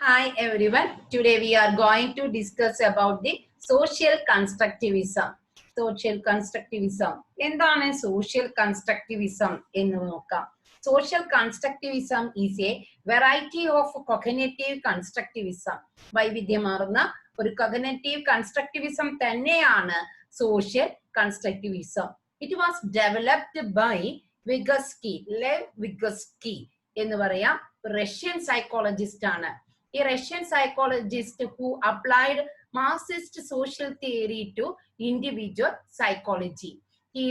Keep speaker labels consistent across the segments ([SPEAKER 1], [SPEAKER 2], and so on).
[SPEAKER 1] Hi everyone. Today we are going to discuss about the social constructivism. Social constructivism. എന്താണ് social constructivism എന്ന് നോക്കാം. Social constructivism is a variety of cognitive constructivism. വൈവിധ്യമാർന്ന ഒരു cognitive constructivism തന്നെയാണ് social constructivism. It was developed by Vygotsky, Lev Vygotsky എന്ന് പറയാം, Russian psychologist ആണ്. A Russian psychologist who applied Marxist social theory to individual psychology. He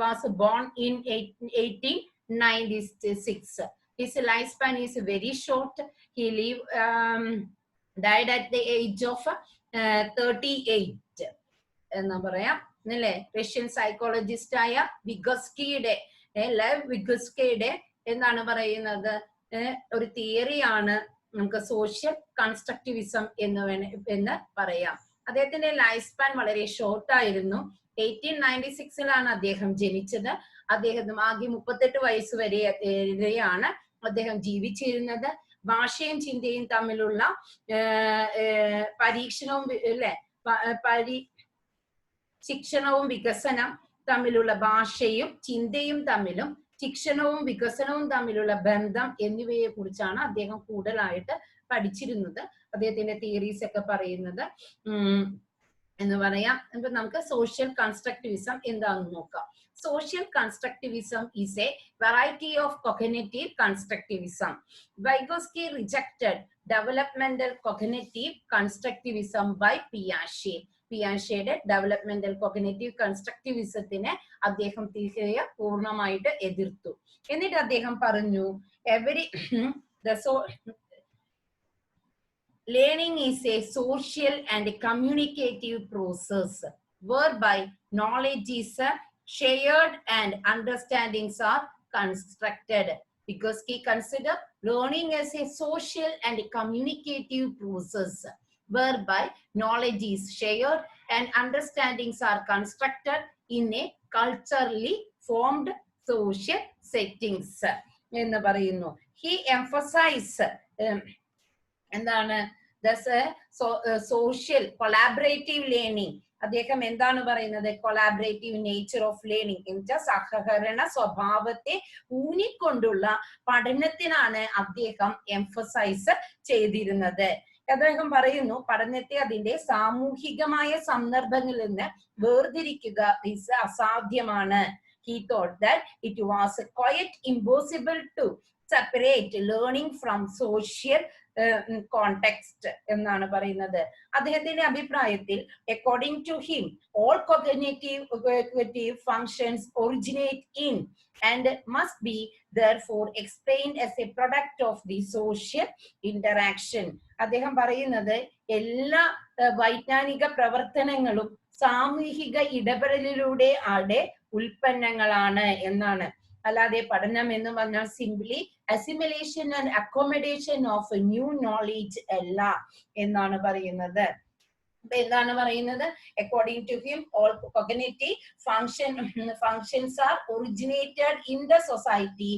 [SPEAKER 1] was born in 1896. His lifespan is very short. He died at the age of 38. എന്ന് പറയാം അല്ലേ. Russian psychologist ആയ വിഗസ്കിയുടെ ലെവ് വിഗസ്കിയുടെ എന്താണ് പറയുന്നത്, ഒരു തിയറിയാണ് നമുക്ക് സോഷ്യൽ കൺസ്ട്രക്റ്റിവിസം എന്ന് പറയാം. അദ്ദേഹത്തിന്റെ ലൈഫ് സ്പാൻ വളരെ ഷോർട്ട് ആയിരുന്നു. 1896 അദ്ദേഹം ജനിച്ചത്. അദ്ദേഹം ആകെ 38 വയസ്സ് വരെയാണ് അദ്ദേഹം ജീവിച്ചിരുന്നത്. ഭാഷയും ചിന്തയും തമ്മിലുള്ള പരീക്ഷണവും ശിക്ഷണവും വികസനം തമ്മിലുള്ള ഭാഷയും ചിന്തയും തമ്മിലും ശിക്ഷണവും വികസനവും തമ്മിലുള്ള ബന്ധം എന്നിവയെ കുറിച്ചാണ് അദ്ദേഹം കൂടുതലായിട്ട് പഠിച്ചിരുന്നത്. അദ്ദേഹത്തിന്റെ തിയറീസ് ഒക്കെ പറയുന്നത് എന്ന് പറയാം. ഇപ്പൊ നമുക്ക് സോഷ്യൽ കൺസ്ട്രക്റ്റിവിസം എന്താണെന്ന് നോക്കാം. Social constructivism is a variety of cognitive constructivism. Vygotsky rejected developmental cognitive constructivism by Piaget. പിയാഷെയുടെ ഡെവലപ്മെന്റൽ കോഗ്നിറ്റീവ് കൺസ്ട്രക്റ്റിവിസത്തിനെ അദ്ദേഹം പൂർണ്ണമായിട്ട് എതിർത്തു. എന്നിട്ട് അദ്ദേഹം പറഞ്ഞു, learning is a social and communicative process whereby knowledge is shared and understandings are constructed. Because he considered learning as a social and communicative process whereby knowledge is shared and understandings are constructed in a culturally formed social settings എന്ന് പറയുന്നു. He emphasized എന്താണ് social collaborative learning. അദ്ദേഹം എന്താണ് പറയുന്നത്, collaborative nature of learning എന്നുവെച്ചാൽ സഹകരണ സ്വഭാവത്തെ ഊന്നിക്കൊണ്ടുള്ള പഠനത്തിനാണ് അദ്ദേഹം എംഫസൈസ് ചെയ്തിരുന്നത്. അദ്ദേഹം പറയുന്നു, പഠനത്തെ അതിന്റെ സാമൂഹികമായ സന്ദർഭങ്ങളിൽ നിന്ന് വേർതിരിക്കുക അസാധ്യമാണ്. He thought that it was quite impossible to separate learning from social context എന്നാണ് പറയുന്നത്. അദ്ദേഹത്തിന്റെ അഭിപ്രായത്തിൽ according to him all cognitive functions originate in and must be therefore explained as a product of the social interaction. അദ്ദേഹം പറയുന്നത് എല്ലാ വൈജ്ഞാനിക പ്രവർത്തനങ്ങളും സാമൂഹിക ഇടപെടലിലൂടെ ആടെ ഉൽപ്പന്നങ്ങളാണ് എന്നാണ്. അല്ലാതെ പഠനം എന്ന് പറഞ്ഞാൽ simply assimilation and accommodation of new knowledge അല്ല എന്നാണ് പറയുന്നത്. എന്താണ് പറയുന്നത്, according to him all cognitive functions are originated in the society,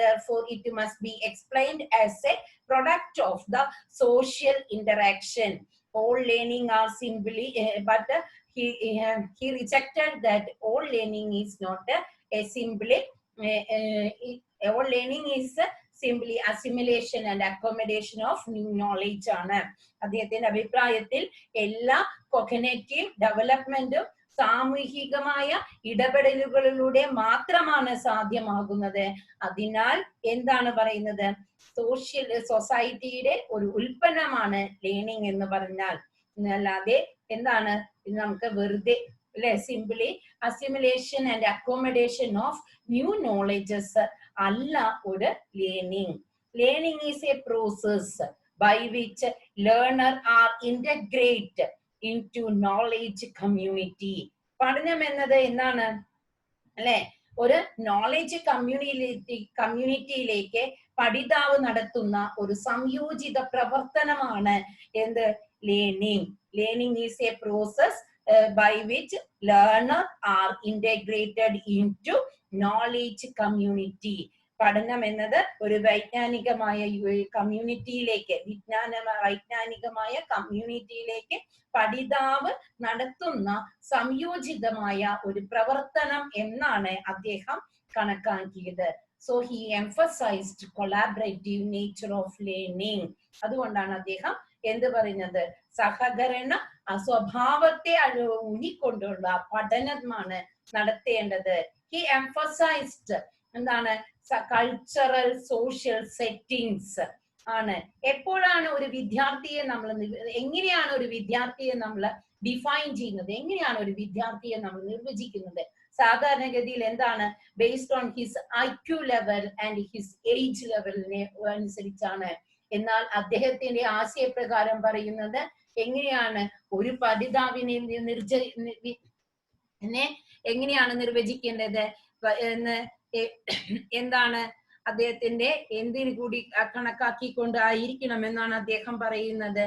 [SPEAKER 1] therefore it must be explained as a product of the social interaction. All learning are simply but he rejected that all learning is not a simply all learning is simply assimilation and accommodation of new knowledge ആണ്. അദ്ദേഹത്തിന്റെ അഭിപ്രായത്തിൽ എല്ലാ cognitive ഡെവലപ്മെന്റും സാമൂഹികമായ ഇടപെടലുകളിലൂടെ മാത്രമാണ് സാധ്യമാകുന്നത്. അതിനാൽ എന്താണ് പറയുന്നത്, സൊസൈറ്റിയുടെ ഒരു ഉൽപ്പന്നമാണ് ലേണിംഗ് എന്ന് പറഞ്ഞാൽ. അല്ലാതെ എന്താണ് നമുക്ക് വെറുതെ simply assimilation and accommodation of new knowledges അല്ല ഒരു learning. Learning is a process by which learner are integrate into knowledge community. പഠനം എന്നത് എന്താണ് അല്ലെ, ഒരു നോളേജ് കമ്മ്യൂണിറ്റിയിലേക്ക് പഠിതാവ് നടത്തുന്ന ഒരു സംയോജിത പ്രവർത്തനമാണ് എന്ത്, learning. Learning is a process by which learner are integrated into knowledge community. പഠനം എന്നത് ഒരു വൈജ്ഞാനികമായ കമ്മ്യൂണിറ്റിയിലേക്ക് വൈജ്ഞാനികമായ കമ്മ്യൂണിറ്റിയിലേക്ക് പഠിതാവ് നടത്തുന്ന സംയോജിതമായ ഒരു പ്രവർത്തനം എന്നാണ് അദ്ദേഹം കണക്കാക്കിയത്. So he emphasized collaborative nature of learning. അതുകൊണ്ടാണ് അദ്ദേഹം എന്ത് പറയുന്നത്, സഹകരണ സ്വഭാവത്തെ ഊന്നിക്കൊണ്ടുള്ള പഠനമാണ് നടത്തേണ്ടത്. ഹി എംഫസൈസ്ഡ് എന്താണ്, കൾച്ചറൽ സോഷ്യൽ സെറ്റിംഗ്സ് ആണ്. എപ്പോഴാണ് ഒരു വിദ്യാർത്ഥിയെ നമ്മൾ, എങ്ങനെയാണ് ഒരു വിദ്യാർത്ഥിയെ നമ്മൾ ഡിഫൈൻ ചെയ്യുന്നത്, എങ്ങനെയാണ് ഒരു വിദ്യാർത്ഥിയെ നമ്മൾ നിർവചിക്കുന്നത്? സാധാരണഗതിയിൽ എന്താണ്, based on his IQ level and his age ലെവലിനെ അനുസരിച്ചാണ്. എന്നാൽ അദ്ദേഹത്തിന്റെ ആശയപ്രകാരം പറയുന്നത് എങ്ങനെയാണ് ഒരു പഠിതാവിനെ എങ്ങനെയാണ് നിർവചിക്കേണ്ടത് എന്ന്, എന്താണ് അദ്ദേഹത്തിന്റെ എന്തിനു കൂടി കണക്കാക്കിക്കൊണ്ടായിരിക്കണം എന്നാണ് അദ്ദേഹം പറയുന്നത്.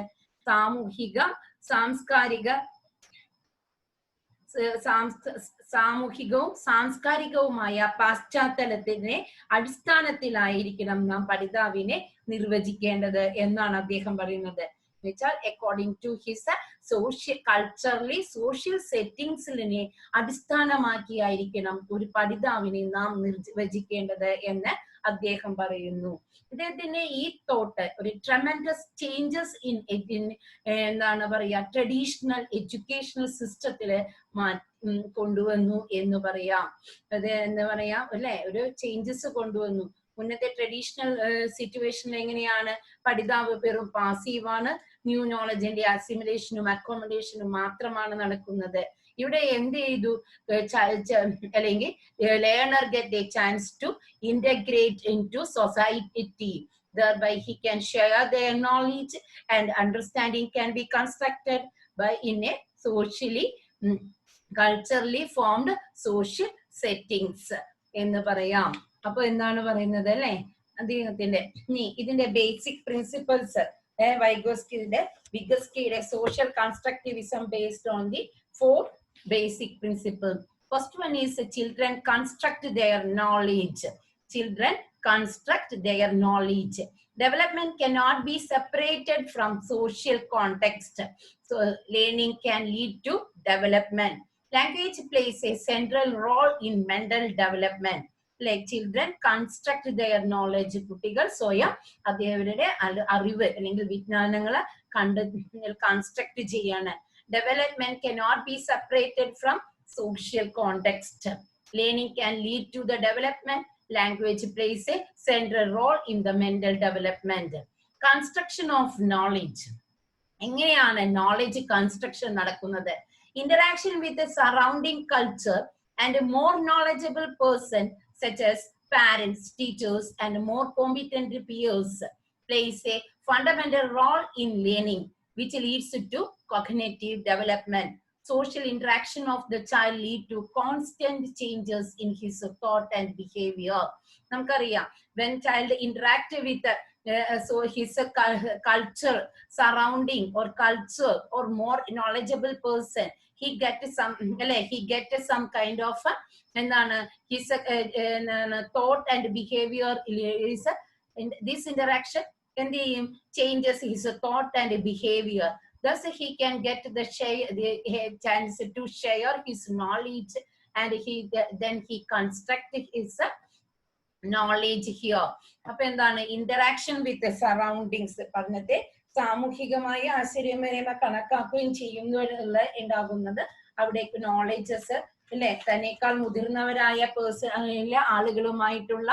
[SPEAKER 1] സാമൂഹികവും സാംസ്കാരികവുമായ പാശ്ചാത്തലത്തിനെ അടിസ്ഥാനത്തിലായിരിക്കണം നാം പഠിതാവിനെ നിർവചിക്കേണ്ടത് എന്നാണ് അദ്ദേഹം പറയുന്നത്. എന്നുവെച്ചാൽ according to his culturally social സെറ്റിംഗ്സിനെ അടിസ്ഥാനമാക്കിയായിരിക്കണം ഒരു പഠിതാവിനെ നാം നിർവചിക്കേണ്ടത് എന്ന് അദ്ദേഹം പറയുന്നു. ഇദ്ദേഹത്തിന്റെ ഈ തോട്ട് ഒരു ട്രെമൻഡസ് ചേഞ്ചസ് ഇൻ എന്താണ് പറയാ ട്രഡീഷണൽ എഡ്യൂക്കേഷണൽ സിസ്റ്റത്തില് കൊണ്ടുവന്നു എന്ന് പറയാം. അത് എന്താ പറയാ അല്ലെ, ഒരു ചേഞ്ചസ് കൊണ്ടുവന്നു. മുന്നത്തെ ട്രഡീഷണൽ സിറ്റുവേഷനിൽ എങ്ങനെയാണ്, പഠിതാവ് വെറും പാസീവാണ്, ന്യൂ നോളജിന്റെ അസിമുലേഷനും അക്കോമഡേഷനും മാത്രമാണ് നടക്കുന്നത്. ഇവിടെ എന്ത് ചെയ്തു, അല്ലെങ്കിൽ learner get a chance to integrate into society. Thereby he can share their knowledge and understanding can be constructed by in a socially culturally formed social settings എന്ന് പറയാം. അപ്പൊ എന്താണ് പറയുന്നത് അല്ലെ അദ്ദേഹത്തിന്റെ. ഇതിന്റെ ബേസിക് പ്രിൻസിപ്പൽസ് വിഗസ്കിയുടെ social constructivism based on the 4 basic principles. First one is children construct their knowledge. Children construct their knowledge. Development cannot be separated from social context. So learning can lead to development. Language plays a central role in mental development. Like children construct their knowledge. കുട്ടികൾ സ്വയം അവരുടെ അറിവ് അല്ലെങ്കിൽ വിജ്ഞാനങ്ങളെ construct ചെയ്യാണ്. Development cannot be separated from social context. Learning can lead to the development. Language plays a central role in the mental development. Construction of knowledge. എങ്ങനെയാണ് knowledge construction നടക്കുന്നത്? Interaction with the surrounding culture and a more knowledgeable person such as parents, teachers and more competent peers plays a fundamental role in learning, which leads to cognitive development. Social interaction of the child lead to constant changes in his thought and behavior. Namkariya, when child interact with so his culture, surrounding or culture or more knowledgeable person, he get some kind of his thought and behavior is this interaction and the changes his thought and behavior. Thus he can get the chance to share his knowledge and then he construct his knowledge here. അപ്പൊ എന്താണ് interaction with the surroundings പറഞ്ഞത് സാമൂഹികമായ ആശയവിനിമയം കണക്കാക്കുകയും ചെയ്യുന്നതിനുള്ള ഉണ്ടാകുന്നത് അവിടേക്ക് knowledges അല്ലെ തന്നേക്കാൾ മുതിർന്നവരായ ആളുകളുമായിട്ടുള്ള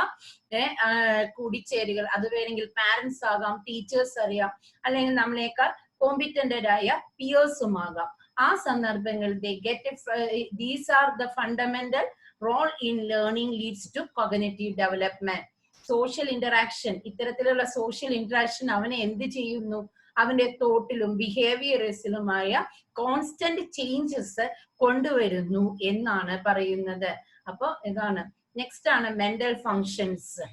[SPEAKER 1] കൂടിച്ചേരുകൾ. അത് വേണമെങ്കിൽ പാരന്റ്സ് ആകാം, ടീച്ചേഴ്സ് അറിയാം, അല്ലെങ്കിൽ നമ്മളെക്കാൾ കോമ്പിറ്റന്റഡ് ആയ പിയേഴ്സും ആകാം. ആ സന്ദർഭങ്ങളിൽ these are the fundamental role in learning leads to cognitive development. Social interaction, ഇത്തരത്തിലുള്ള സോഷ്യൽ ഇന്ററാക്ഷൻ അവനെ എന്ത് ചെയ്യുന്നു, അവന്റെ തോട്ടിലും ബിഹേവിയറിസിലുമായ കോൺസ്റ്റന്റ് ചേഞ്ചസ് കൊണ്ടുവരുന്നു എന്നാണ് പറയുന്നത്. അപ്പൊ ഇതാണ് നെക്സ്റ്റ് ആണ് mental functions.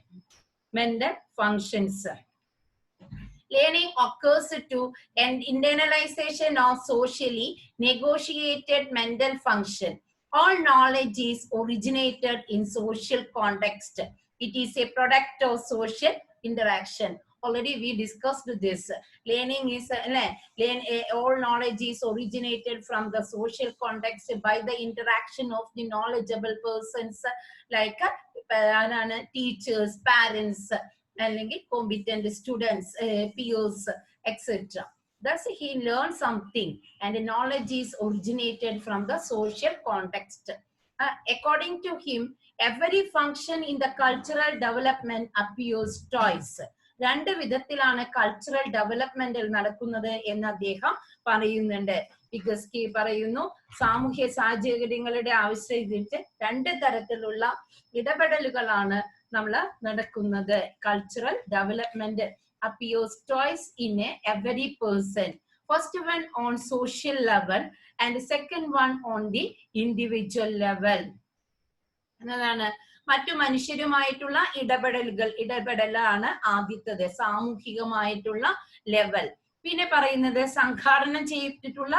[SPEAKER 1] Learning occurs to an internalization of socially negotiated mental function. All knowledge is originated in social context. It is a product of social interaction. Already we discussed this. Learning is all knowledge is originated from the social context by the interaction of the knowledgeable persons like teachers, parents, competent students, peers, etc. Thus he learned something, and knowledge is originated from the social context. According to him, every function in the cultural development appears twice. രണ്ട് വിധത്തിലാണ് cultural ഡെവലപ്മെന്റിൽ നടക്കുന്നത് എന്ന് അദ്ദേഹം പറയുന്നുണ്ട്. വിഗസ്കി പറയുന്നു, സാമൂഹ്യ സാഹചര്യങ്ങളുടെ ആവശ്യത്തിട്ട് രണ്ട് തരത്തിലുള്ള ഇടപെടലുകളാണ് നമ്മൾ നടക്കുന്നത്. Cultural development appears twice in every person. First one on social level and second one on the individual level. എന്നതാണ് മറ്റു മനുഷ്യരുമായിട്ടുള്ള ഇടപെടലാണ് ആദ്യത്തേത്, സാമൂഹികമായിട്ടുള്ള ലെവൽ. പിന്നെ പറയുന്നത് സംഘാടനം ചെയ്തിട്ടുള്ള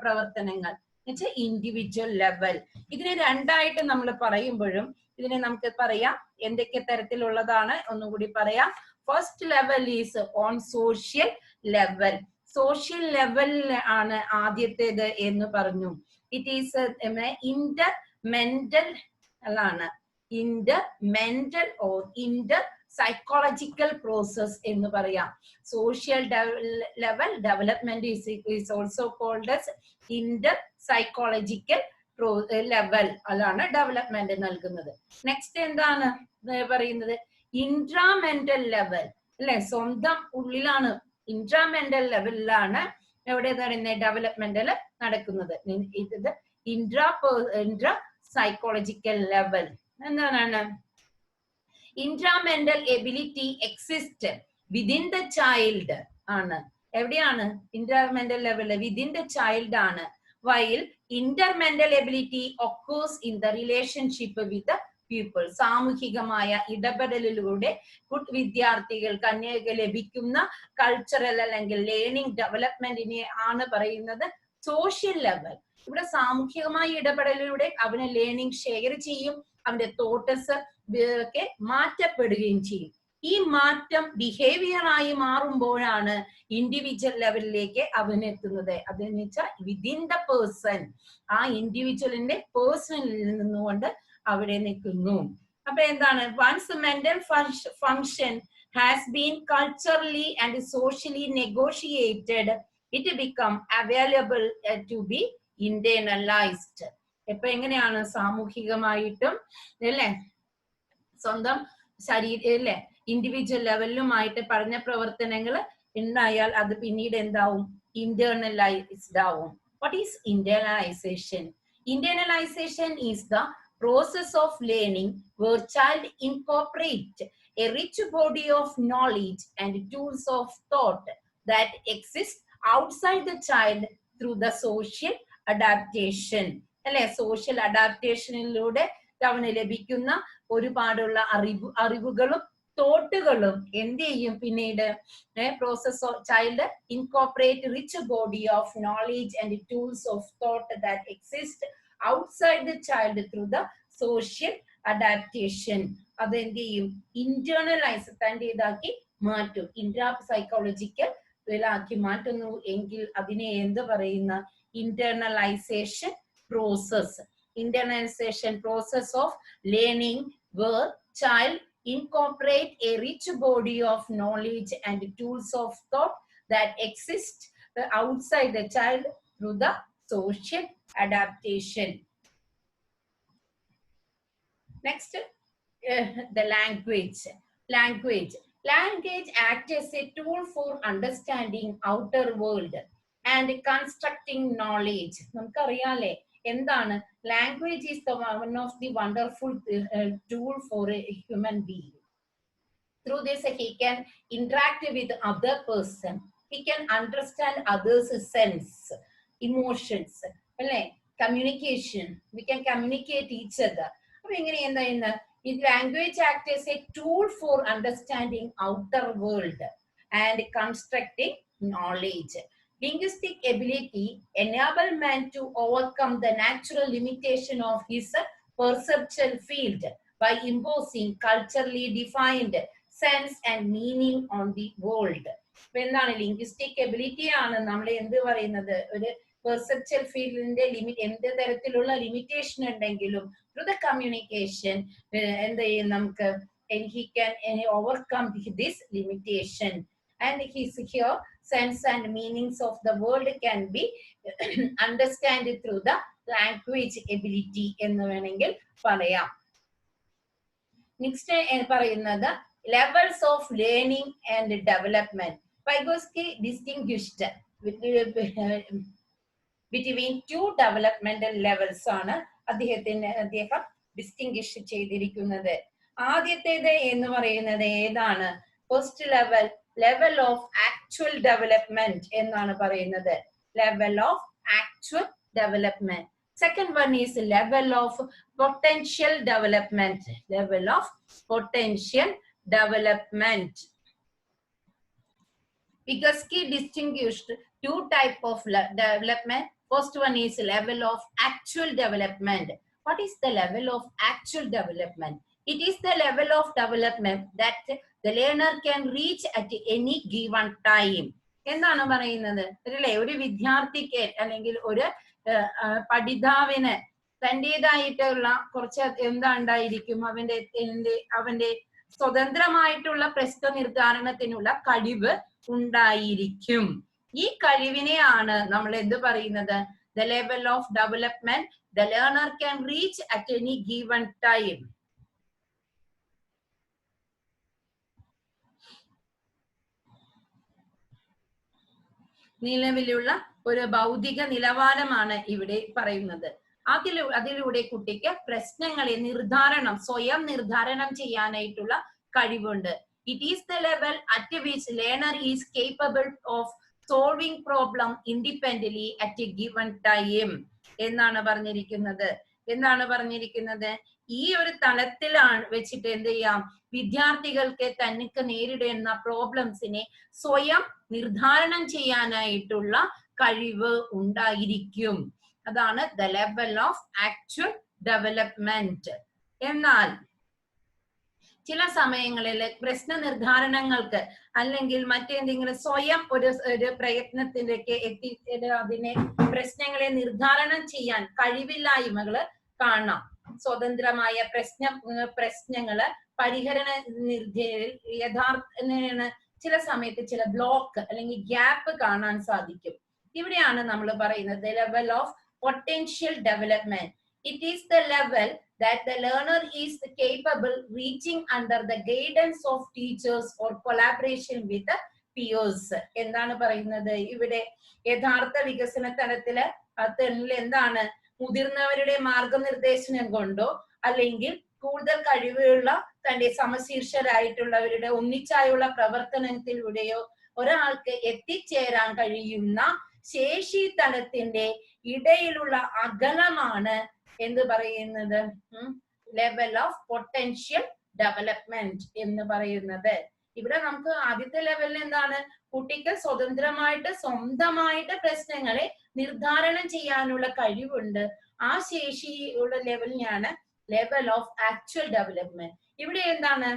[SPEAKER 1] പ്രവർത്തനങ്ങൾ എന്നുവെച്ചാൽ ഇൻഡിവിജ്വൽ ലെവൽ. ഇതിനെ രണ്ടായിട്ട് നമ്മൾ പറയുമ്പോഴും ഇതിനെ നമുക്ക് പറയാം എന്തൊക്കെ തരത്തിലുള്ളതാണ് ഒന്നുകൂടി പറയാം. First level is on social level. Social ലെവലിൽ ആണ് ആദ്യത്തേത് എന്ന് പറഞ്ഞു. ഇറ്റ് ഈസ് ഇന്റർ മെന്റൽ ആണ്, intermental or interpsychological process എന്ന് പറയാം. Social level development is also called as interpsychological level ആണ് ഡെവലപ്മെന്റ് നൽകുന്നത്. നെക്സ്റ്റ് എന്താണ് പറയുന്നത്? ഇൻട്രാമെന്റൽ ലെവൽ അല്ലെ, സ്വന്തം ഉള്ളിലാണ്, ഇൻട്രാമെന്റൽ ലെവലിലാണ് എവിടെ പറയുന്നത് ഡെവലപ്മെന്റൽ നടക്കുന്നത്. ഇത് ഇൻട്രാ സൈക്കോളജിക്കൽ ലെവൽ എന്താണ്? Intramental ability exist within the child ആണ്. എവിടെയാണ് intramental level? Within the child ആണ്. while intermental ability occurs in the relationship with the people. സാമൂഹികമായ ഇടപെടലിലൂടെ വിദ്യാർത്ഥികൾക്ക് ലഭിക്കുന്ന കൾച്ചറൽ അല്ലെങ്കിൽ ലേണിംഗ് ഡെവലപ്മെന്റിനെ ആണ് പറയുന്നത് സോഷ്യൽ ലെവൽ. ഇവിടെ സാമൂഹികമായ ഇടപെടലിലൂടെ അവന് ലേണിംഗ് ഷെയർ ചെയ്യും, അവന്റെ തോട്ട്സ് ഒക്കെ മാറ്റപ്പെടുകയും ചെയ്യും. ഈ മാറ്റം ബിഹേവിയർ ആയി മാറുമ്പോഴാണ് ഇൻഡിവിജ്വൽ ലെവലിലേക്ക് അവൻ എത്തുന്നത്. അതെന്ന് വെച്ചാൽ വിതിൻ ദ പേഴ്സൺ, ആ ഇൻഡിവിജ്വലിന്റെ പേഴ്സണിൽ നിന്നുകൊണ്ട് അവിടെ നിൽക്കുന്നു. അപ്പൊ എന്താണ്? Once mental function has been culturally and socially negotiated, it become available to be internalised. ഇപ്പൊ എങ്ങനെയാണ് സാമൂഹികമായിട്ടും അല്ലെ സ്വന്തം ശരീരം അല്ലെ ഇൻഡിവിജ്വൽ ലെവലിലുമായിട്ട് പഠന പ്രവർത്തനങ്ങൾ ഉണ്ടായാൽ അത് പിന്നീട് എന്താവും? ഇന്റേണലൈസ്ഡ് ആവും. What is internalization? Internalization is the process of learning where child incorporate a rich body of knowledge and tools of thought that exist outside the child through the social adaptation. അല്ലെ, social അഡാപ്റ്റേഷനിലൂടെ അവന് ലഭിക്കുന്ന ഒരുപാടുള്ള അറിവുകളും തോട്ടുകളും എന്ത് ചെയ്യും? പിന്നീട് process of child incorporate rich body of knowledge and tools of thought that exist outside the child through the social adaptation. അതെന്ത് ചെയ്യും? Internalise തന്റെ ഇതാക്കി മാറ്റും, ഇൻട്രാ സൈക്കോളജിക്കൽ ആക്കി മാറ്റുന്നു എങ്കിൽ അതിനെ എന്ത് പറയുന്ന? ഇന്റേണലൈസേഷൻ process. Internalization process of learning where child incorporate a rich body of knowledge and tools of thought that exist outside the child through the social adaptation. Next, the language. Language acts as a tool for understanding outer world and constructing knowledge. നമുക്കറിയാലേ എന്താണ്? Language is the one of the wonderful tool for a human being. Through this he can interact with other person, he can understand others sense, emotions അല്ലെ, communication, we can communicate each other. അപ്പൊ എങ്ങനെ എന്താ ചെയ്യുന്നത്? ഈ language act as a tool for understanding outer world and constructing knowledge. Linguistic ability enable man to overcome the natural limitation of his perceptual field by imposing culturally defined sense and meaning on the world. അപ്പൊ എന്താണ് linguistic ability ആണ് നമ്മൾ എന്ത് പറയുന്നത്, ഒരു perceptual ഫീൽഡിന്റെ limit എന്ത് തരത്തിലുള്ള ലിമിറ്റേഷൻ ഉണ്ടെങ്കിലും ത്രൂ ദ കമ്മ്യൂണിക്കേഷൻ എന്ത് ചെയ്യും നമുക്ക്, he can overcome this limitation, and his here sense and meanings of the world can be understood through the language ability എന്ന് വേണമെങ്കിൽ പറയാം. നെക്സ്റ്റ് പറയുന്നത് levels of learning and development. Vygotsky distinguished between two developmental levels ആണ് അദ്ദേഹം distinguish ചെയ്തിരിക്കുന്നത്. ആദ്യത്തേത് എന്ന് പറയുന്നത് ഏതാണ്? First level, level of actual development എന്നാണ് പറയുന്നത്. Level of actual development. Second one is level of potential development. Level of potential development. Vygotsky distinguished two types of development. First one is level of actual development. What is the level of actual development? It is the level of development that the learner can reach at any given time. എന്താണ് പറയുന്നത്? അല്ലേ, ഒരു വിദ്യാർത്ഥിക്ക് അല്ലെങ്കിൽ ഒരു പഠിതാവിന് തന്റേതായിട്ടുള്ള കുറച്ച് എന്താണ്ടായിരിക്കും, അവന്റെ സ്വതന്ത്രമായിട്ടുള്ള പ്രശ്ന നിർദ്ധാരണത്തിനുള്ള കഴിവ് ഉണ്ടായിരിക്കും. ഈ കഴിവിനെയാണ് നമ്മൾ എന്ത് പറയുന്നത്? The level of development the learner can reach at any given time. നിലവിലുള്ള ഒരു ഭൗതിക നിലവാരമാണ് ഇവിടെ പറയുന്നത്. അതിലൂടെ കുട്ടിക്ക് പ്രശ്നങ്ങളെ സ്വയം നിർദ്ധാരണം ചെയ്യാനായിട്ടുള്ള കഴിവുണ്ട്. It is the level at which learner is capable of solving problem independently at a given time എന്നാണ് പറഞ്ഞിരിക്കുന്നത്. ഈ ഒരു തലത്തിലാണ് വെച്ചിട്ട് എന്ത് ചെയ്യാം, വിദ്യാർത്ഥികൾക്ക് തനിക്ക് നേരിടുന്ന പ്രോബ്ലംസിനെ സ്വയം നിർദ്ധാരണം ചെയ്യാനായിട്ടുള്ള കഴിവ് ഉണ്ടായിരിക്കും. അതാണ് the level of actual development. എന്നാൽ ചില സമയങ്ങളിൽ പ്രശ്ന നിർദ്ധാരണങ്ങൾക്ക് അല്ലെങ്കിൽ മറ്റെന്തെങ്കിലും സ്വയം ഒരു പ്രയത്നത്തിലേക്ക് അതിനെ പ്രശ്നങ്ങളെ നിർദ്ധാരണം ചെയ്യാൻ കഴിവില്ലായ്മകള് കാണാം. സ്വതന്ത്രമായ പ്രശ്നങ്ങള് പരിഹരണ ചില സമയത്ത് ചില ബ്ലോക്ക് അല്ലെങ്കിൽ ഗ്യാപ്പ് കാണാൻ സാധിക്കും. ഇവിടെയാണ് നമ്മൾ പറയുന്നത് level of potential development. It is the level that the learner is capable reaching under the guidance of teachers or collaboration with peers. എന്താണ് പറയുന്നത് ഇവിടെ? യഥാർത്ഥ വികസന തലത്തില് എന്താണ്, മുതിർന്നവരുടെ മാർഗനിർദ്ദേശനം കൊണ്ടോ അല്ലെങ്കിൽ കൂടുതൽ കഴിവുള്ള തന്റെ സമശീർഷരായിട്ടുള്ളവരുടെ ഒന്നിച്ചായുള്ള പ്രവർത്തനത്തിലൂടെയോ ഒരാൾക്ക് എത്തിച്ചേരാൻ കഴിയുന്ന ശേഷി തലത്തിന്റെ ഇടയിലുള്ള അകലമാണ് എന്ത് പറയുന്നത്? ലെവൽ ഓഫ് പൊട്ടൻഷ്യൽ ഡെവലപ്മെന്റ് എന്ന് പറയുന്നത്. ഇവിടെ നമുക്ക് ആദ്യത്തെ ലെവലിൽ എന്താണ്, കുട്ടിക്ക് സ്വന്തമായിട്ട് പ്രശ്നങ്ങളെ നിർദ്ധാരണം ചെയ്യാനുള്ള കഴിവുണ്ട്. ആ ശേഷിയുള്ള ലെവലിനെയാണ് ലെവൽ ഓഫ് ആക്ച്വൽ ഡെവലപ്മെന്റ്. ഇവിടെ എന്താണ്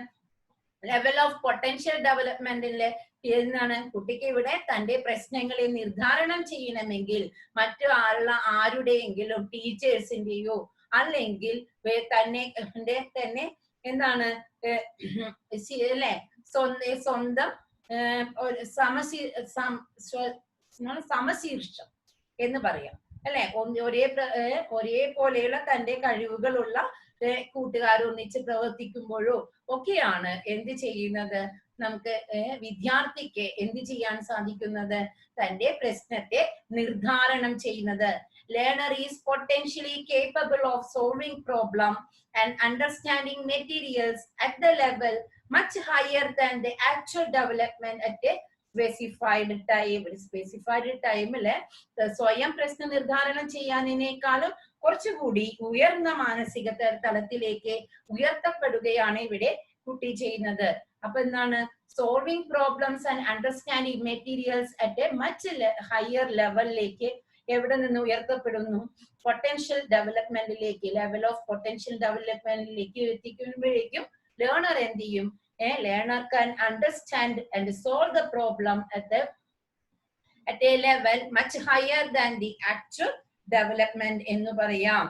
[SPEAKER 1] ലെവൽ ഓഫ് പൊട്ടൻഷ്യൽ ഡെവലപ്മെന്റിലെ എന്താണ്, കുട്ടിക്ക് ഇവിടെ തന്റെ പ്രശ്നങ്ങളെ നിർദ്ധാരണം ചെയ്യണമെങ്കിൽ ആരുടെയെങ്കിലും ടീച്ചേഴ്സിന്റെയോ അല്ലെങ്കിൽ തന്നെ എന്താണ് അല്ലെ സ്വന്തം സമശീർഷം എന്ന് പറയാം അല്ലെ, ഒരേപോലെയുള്ള തന്റെ കഴിവുകളുള്ള കൂട്ടുകാർ ഒന്നിച്ച് പ്രവർത്തിക്കുമ്പോഴോ ഒക്കെയാണ് എന്ത് ചെയ്യുന്നത്, നമുക്ക് വിദ്യാർത്ഥിക്ക് എന്ത് ചെയ്യാൻ സാധിക്കുന്നത്, തന്റെ പ്രശ്നത്തെ നിർദ്ധാരണം ചെയ്യുന്നത്. Learner is potentially capable of solving problem and understanding materials at the level much higher than the actual development at a specified time. Specified time സ്വയം പ്രശ്ന നിർദ്ധാരണം ചെയ്യാനേക്കാളും കുറച്ചുകൂടി ഉയർന്ന മാനസിക തലത്തിലേക്ക് ഉയർത്തപ്പെടുകയാണ് ഇവിടെ കുട്ടി ചെയ്യുന്നത്. അപ്പൊ എന്താണ്, solving problems and understanding materials at a much higher ലെവലിലേക്ക് എവിടെ നിന്ന് ഉയർത്തപ്പെടുന്നു? പൊട്ടൻഷ്യൽ ഡെവലപ്മെന്റിലേക്ക്, ലെവൽ ഓഫ് പൊട്ടൻഷ്യൽ ഡെവലപ്മെന്റിലേക്ക് എത്തിക്കുമ്പോഴേക്കും ലേണർ എന്ത് ചെയ്യും? Learner can understand and solve the problem at a level much higher than the actual development എന്ന് പറയാം.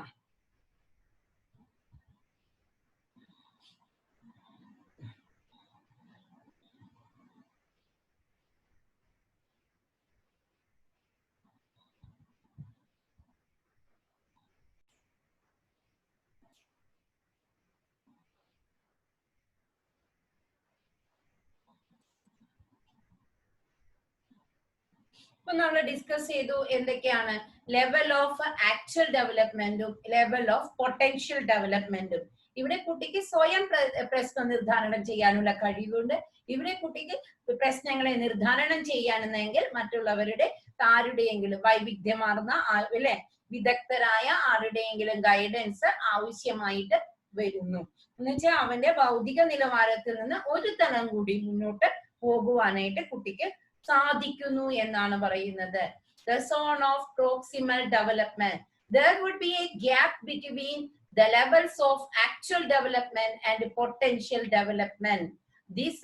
[SPEAKER 1] ഇപ്പൊ നമ്മൾ ഡിസ്കസ് ചെയ്തു എന്തൊക്കെയാണ് ലെവൽ ഓഫ് ആക്ച്വൽ ഡെവലപ്മെന്റും ലെവൽ ഓഫ് പൊട്ടൻഷ്യൽ ഡെവലപ്മെന്റും. ഇവിടെ കുട്ടിക്ക് സ്വയം പ്രശ്നം നിർദ്ധാരണം ചെയ്യാനുള്ള കഴിവുണ്ട്. ഇവിടെ കുട്ടിക്ക് പ്രശ്നങ്ങളെ നിർദ്ധാരണം ചെയ്യാനെന്നെങ്കിൽ മറ്റുള്ളവരുടെ ആരുടെയെങ്കിലും വൈവിധ്യമാർന്ന അല്ലെ വിദഗ്ധരായ ആരുടെയെങ്കിലും ഗൈഡൻസ് ആവശ്യമായിട്ട് വരുന്നു. എന്നുവെച്ചാൽ അവന്റെ ഭൗതിക നിലവാരത്തിൽ നിന്ന് ഒരു തലം കൂടി മുന്നോട്ട് പോകുവാനായിട്ട് കുട്ടിക്ക് സാധിക്കുന്നു എന്നാണ് പറയുന്നത്. The zone of proximal development. There would be a gap between the levels of actual development and potential development. This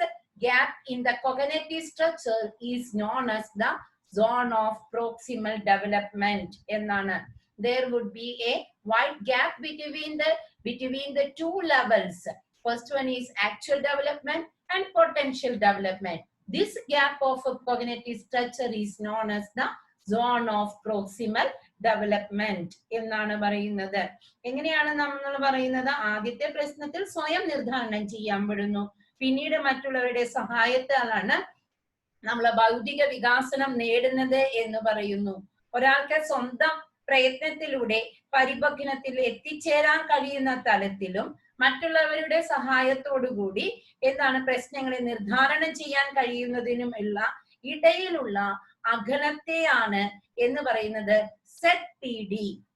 [SPEAKER 1] gap in the cognitive structure is known as the zone of proximal development എന്നാണ്. There would be a wide gap between the two levels. First one is actual development and potential development. This gap of cognitive structure is known as the zone of proximal development എന്നാണ് പറയുന്നത്. എങ്ങനെയാണ് നമ്മൾ പറയുന്നത്? ആദ്യത്തെ പ്രശ്നത്തിൽ സ്വയം നിർദ്ധാരണം ചെയ്യാൻ പെടുന്നു. പിന്നീട് മറ്റുള്ളവരുടെ സഹായത്താലാണ് നമ്മൾ ഭൗതിക വികാസനം നേടുന്നത് എന്ന് പറയുന്നു. ഒരാൾക്ക് സ്വന്തം പ്രയത്നത്തിലൂടെ പരിപക്വത്തിൽ എത്തിച്ചേരാൻ കഴിയുന്ന തലത്തിലും മറ്റുള്ളവരുടെ സഹായത്തോടുകൂടി എന്താണ് പ്രശ്നങ്ങളെ നിർദ്ധാരണം ചെയ്യാൻ കഴിയുന്നതിനും ഇടയിലുള്ള അകലത്തെയാണ് എന്ന് പറയുന്നത് ZPD,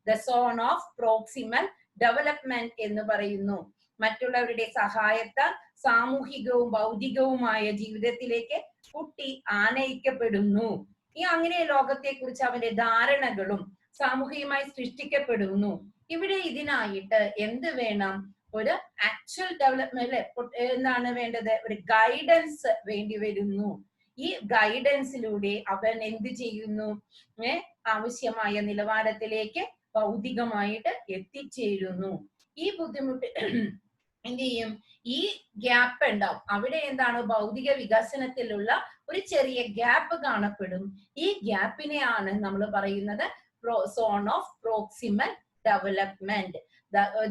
[SPEAKER 1] the zone of proximal development എന്ന് പറയുന്നു. മറ്റുള്ളവരുടെ സഹായത്താൽ സാമൂഹികവും ഭൗതികവുമായ ജീവിതത്തിലേക്ക് കുട്ടി ആനയിക്കപ്പെടുന്നു. അങ്ങനെ ലോകത്തെ കുറിച്ച് അവന്റെ ധാരണകളും സാമൂഹികമായി സൃഷ്ടിക്കപ്പെടുന്നു. ഇവിടെ ഇതിനായിട്ട് എന്ത് വേണം? ഒരു ആക്ച്വൽ ഡെവലപ്മെന്റ് എന്താണ് വേണ്ടത്? ഒരു ഗൈഡൻസ് വേണ്ടി വരുന്നു. ഈ ഗൈഡൻസിലൂടെ അവൻ എന്ത് ചെയ്യുന്നു? ആവശ്യമായ നിലവാരത്തിലേക്ക് ഭൗതികമായിട്ട് എത്തിച്ചേരുന്നു. ഈ ബുദ്ധിമുട്ട് എന്ത് ചെയ്യും? ഈ ഗ്യാപ്പ് ഉണ്ടാവും. അവിടെ എന്താണ്? ഭൗതിക വികസനത്തിലുള്ള ഒരു ചെറിയ ഗ്യാപ്പ് കാണപ്പെടും. ഈ ഗ്യാപ്പിനെയാണ് നമ്മൾ പറയുന്നത് zone of proximal development.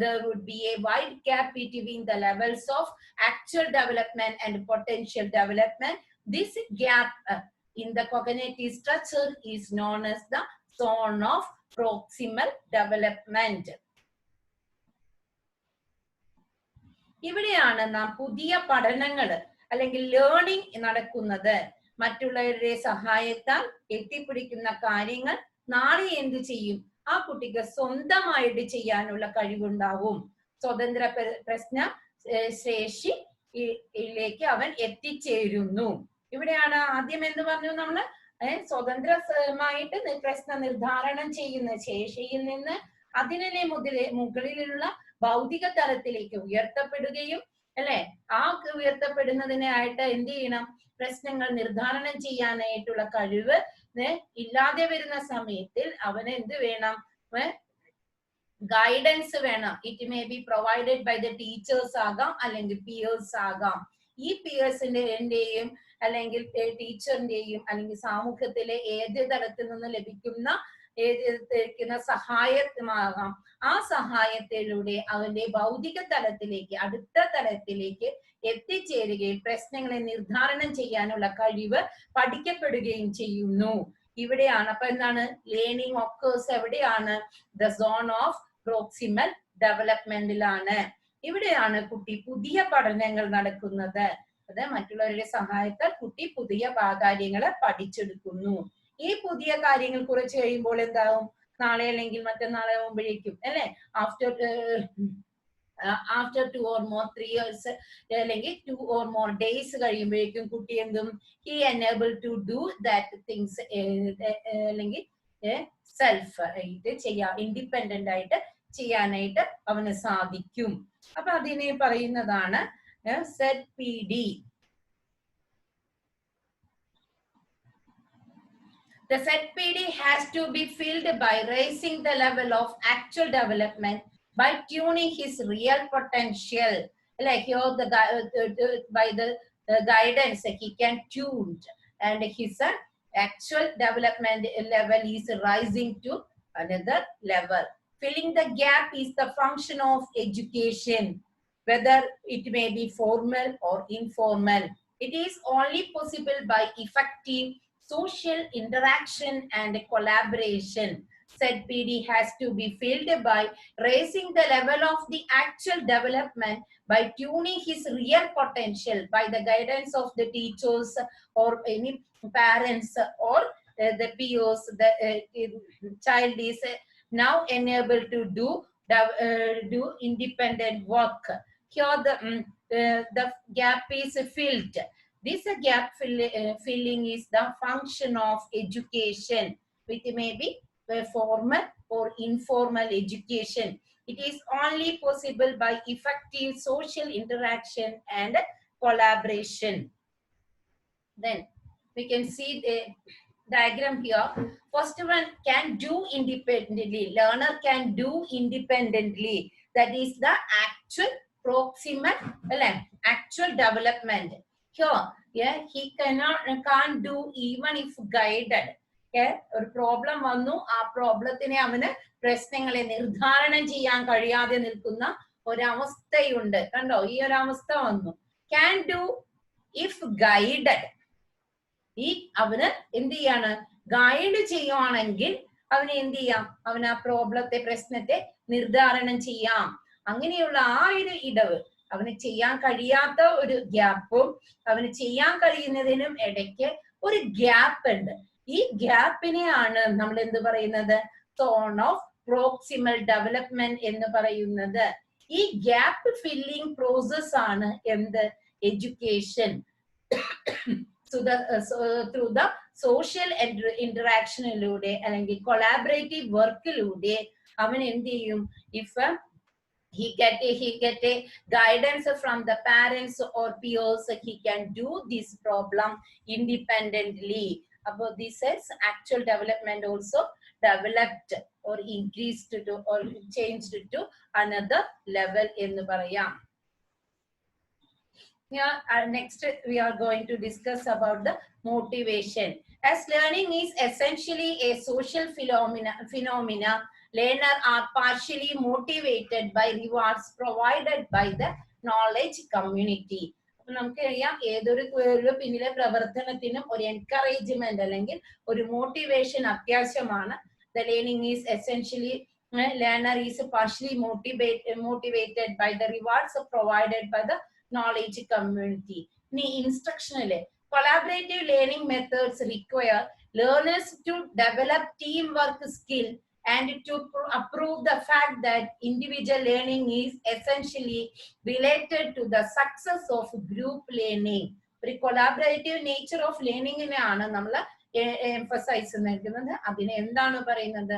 [SPEAKER 1] There would be a wide gap between the levels of actual development and potential development. This gap in the cognitive structure is known as the zone of proximal development. ഇവിടെയാണ് നാം പുതിയ പഠനങ്ങൾ അല്ലെങ്കിൽ learning നടക്കുന്നത്. മറ്റുള്ളവരുടെ സഹായത്താൽ എത്തിപ്പിടിക്കുന്ന കാര്യങ്ങൾ നാളെ എന്ത് ചെയ്യും? ആ കുട്ടിക്ക് സ്വന്തമായിട്ട് ചെയ്യാനുള്ള കഴിവുണ്ടാവും. സ്വതന്ത്ര പ്രശ്ന ശേഷിയിലേക്ക് അവൻ എത്തിച്ചേരുന്നു. ഇവിടെയാണ് ആദ്യം എന്ന് പറഞ്ഞു നമ്മള് സ്വതന്ത്രമായിട്ട് പ്രശ്ന നിർദ്ധാരണം ചെയ്യുന്ന ശേഷിയിൽ നിന്ന് അതിനെ മുകളിലുള്ള ഭൗതിക തലത്തിലേക്ക് ഉയർത്തപ്പെടുകയും അല്ലെ ആ ഉയർത്തപ്പെടുന്നതിനായിട്ട് എന്ത് ചെയ്യണം? പ്രശ്നങ്ങൾ നിർദ്ധാരണം ചെയ്യാനായിട്ടുള്ള കഴിവ് ഇല്ലാതെ വരുന്ന സമയത്തിൽ അവന് എന്ത് വേണം? ഗൈഡൻസ് വേണം. It may be provided by the teachers ആകാം, അല്ലെങ്കിൽ പിയേഴ്സ് ആകാം. ഈ പിയേഴ്സിന്റെയും അല്ലെങ്കിൽ ടീച്ചറിന്റെയും അല്ലെങ്കിൽ സമൂഹത്തിലെ ഏത് തലത്തിൽ നിന്ന് ലഭിക്കുന്ന സഹായമാകാം. ആ സഹായത്തിലൂടെ അവന്റെ ഭൗതിക തലത്തിലേക്ക് അടുത്ത തലത്തിലേക്ക് എത്തിച്ചേരുകയും പ്രശ്നങ്ങളെ നിർദ്ധാരണം ചെയ്യാനുള്ള കഴിവ് പഠിക്കപ്പെടുകയും ചെയ്യുന്നു. ഇവിടെയാണ് അപ്പൊ എന്താണ്? ലേണിംഗ് ഒക്കേഴ്സ് എവിടെയാണ്? ദ സോൺ ഓഫ് പ്രോക്സിമൽ ഡെവലപ്മെന്റിലാണ്. ഇവിടെയാണ് കുട്ടി പുതിയ പഠനങ്ങൾ നടക്കുന്നത്. അത് മറ്റുള്ളവരുടെ സഹായത്താൽ കുട്ടി പുതിയ കാര്യങ്ങളെ പഠിച്ചെടുക്കുന്നു. ഈ പുതിയ കാര്യങ്ങൾ കുറച്ച് കഴിയുമ്പോൾ എന്താവും? നാളെ അല്ലെങ്കിൽ മറ്റന്നാളെ ആവുമ്പോഴേക്കും അല്ലെ after 2 or more 3 years അല്ലെങ്കിൽ 2 or more days കഴിയുമ്പോഴേക്കും കുട്ടി എന്തും he unable to do that things അല്ലെങ്കിൽ സെൽഫ് ആയിട്ട് ചെയ്യാം, ഇൻഡിപെൻഡന്റ് ആയിട്ട് ചെയ്യാനായിട്ട് അവന് സാധിക്കും. അപ്പൊ അതിനെ പറയുന്നതാണ് ZPD. The ZPD has to be filled by raising the level of actual development by tuning his real potential. Like here, by the guidance, he can tune, and his actual development level is rising to another level. Filling the gap is the function of education, whether it may be formal or informal. It is only possible by effective social interaction and collaboration. ZPD has to be filled by raising the level of the actual development by tuning his real potential by the guidance of the teachers or any parents or the peers. The child is now enabled to do independent work. Here the gap is filled. This gap filling is the function of education, which may be formal or informal education. It is only possible by effective social interaction and collaboration. Then we can see the diagram here. First one, can do independently. Learner can do independently. That is the actual proximal actual development. Here, he can't do even if guided. ഒരു problem വന്നു, ആ പ്രോബ്ലത്തിനെ അവന് പ്രശ്നങ്ങളെ നിർദ്ധാരണം ചെയ്യാൻ കഴിയാതെ നിൽക്കുന്ന ഒരവസ്ഥയുണ്ട്. കണ്ടോ, ഈ ഒരു അവസ്ഥ വന്നു. Can do if guided. ഈ അവന് എന്ത് ചെയ്യാണ്, ഗൈഡ് ചെയ്യുവാണെങ്കിൽ അവന് എന്ത് ചെയ്യാം, അവന് ആ പ്രോബ്ലത്തെ പ്രശ്നത്തെ നിർദ്ധാരണം ചെയ്യാം. അങ്ങനെയുള്ള ആ ഒരു ഇടവ്, അവന് ചെയ്യാൻ കഴിയാത്ത ഒരു ഗ്യാപ്പും അവന് ചെയ്യാൻ കഴിയുന്നതിനും ഇടയ്ക്ക് ഒരു ഗ്യാപ്പ് ഉണ്ട്. ഈ ഗ്യാപ്പിനെയാണ് നമ്മൾ എന്ത് പറയുന്നത്, സോൺ ഓഫ് പ്രോക്സിമൽ ഡെവലപ്മെന്റ് എന്ന് പറയുന്നത്. ഈ ഗ്യാപ്പ് ഫില്ലിംഗ് പ്രോസസ് ആണ് എന്ത്, എഡ്യൂക്കേഷൻ. ത്രൂ ദ സോഷ്യൽ ഇന്ററാക്ഷനിലൂടെ അല്ലെങ്കിൽ കൊളാബറേറ്റീവ് വർക്കിലൂടെ അവൻ എന്ത് ചെയ്യും, if he get a guidance from the parents or peers, he can do this problem independently. About this is actual development also developed or increased to or changed to another level ennu parayam. Yeah, next we are going to discuss about the motivation. As learning is essentially a social phenomena, learners are partially motivated by rewards provided by the knowledge community. നമുക്കറിയാം, ഏതൊരു പിന്നിലെ പ്രവർത്തനത്തിനും ഒരു encouragement അല്ലെങ്കിൽ ഒരു motivation അത്യാവശ്യമാണ്. The learning is essentially, learner is partially motivated by the rewards provided by the knowledge community. ഇനി ഇൻസ്ട്രക്ഷനിലെ collaborative learning methods require learners to develop teamwork skill and to approve the fact that individual learning is essentially related to the success of group learning. ഒരു collaborative nature of ലേണിംഗിനെയാണ് നമ്മൾ emphasise നൽകുന്നത്. അതിനെ എന്താണ് പറയുന്നത്,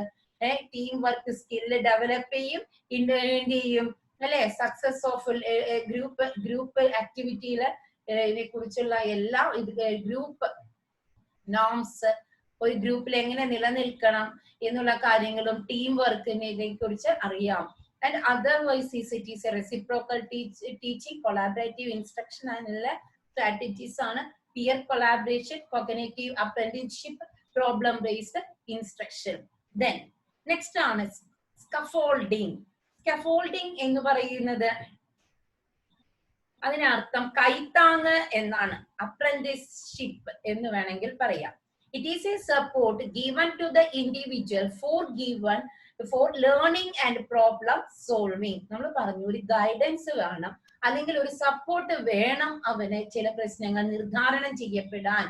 [SPEAKER 1] team work skill develop ചെയ്യും, ചെയ്യും അല്ലെ, success of group ആക്ടിവിറ്റിയില് ഇതിനെ കുറിച്ചുള്ള എല്ലാ ഗ്രൂപ്പ് നോംസ്, ഒരു ഗ്രൂപ്പിൽ എങ്ങനെ നിലനിൽക്കണം എന്നുള്ള കാര്യങ്ങളും ടീം വർക്കിനെ കുറിച്ച് അറിയാം. And otherwise it is a reciprocal teaching, collaborative instruction അതിനുള്ള സ്ട്രാറ്റജീസ് ആണ് peer collaboration, cognitive apprenticeship, problem based instruction. Then next ആണ് സ്കഫോൾഡിങ്. സ്കഫോൾഡിങ് എന്ന് പറയുന്നത് അതിനർത്ഥം കൈത്താങ് എന്നാണ്, അപ്രന്റീസ്ഷിപ്പ് എന്ന് വേണമെങ്കിൽ പറയാം. It is a support given to the individual for learning and problem solving. നമ്മൾ പറഞ്ഞു, ഒരു ഗൈഡൻസ് വേണം അല്ലെങ്കിൽ ഒരു സപ്പോർട്ട് വേണം അവന് ചില പ്രശ്നങ്ങൾ നിർദ്ധാരണം ചെയ്യപ്പെടാൻ.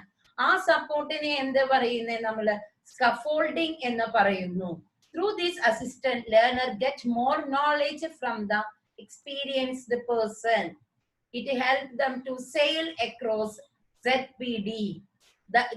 [SPEAKER 1] ആ സപ്പോർട്ടിനെ എന്ത് പറയുന്നത്, നമ്മൾ സ്കഫോൾഡിംഗ് എന്ന് പറയുന്നു. Through this assistant, learner get more knowledge from the experienced person. It helps them to sail across ZPD.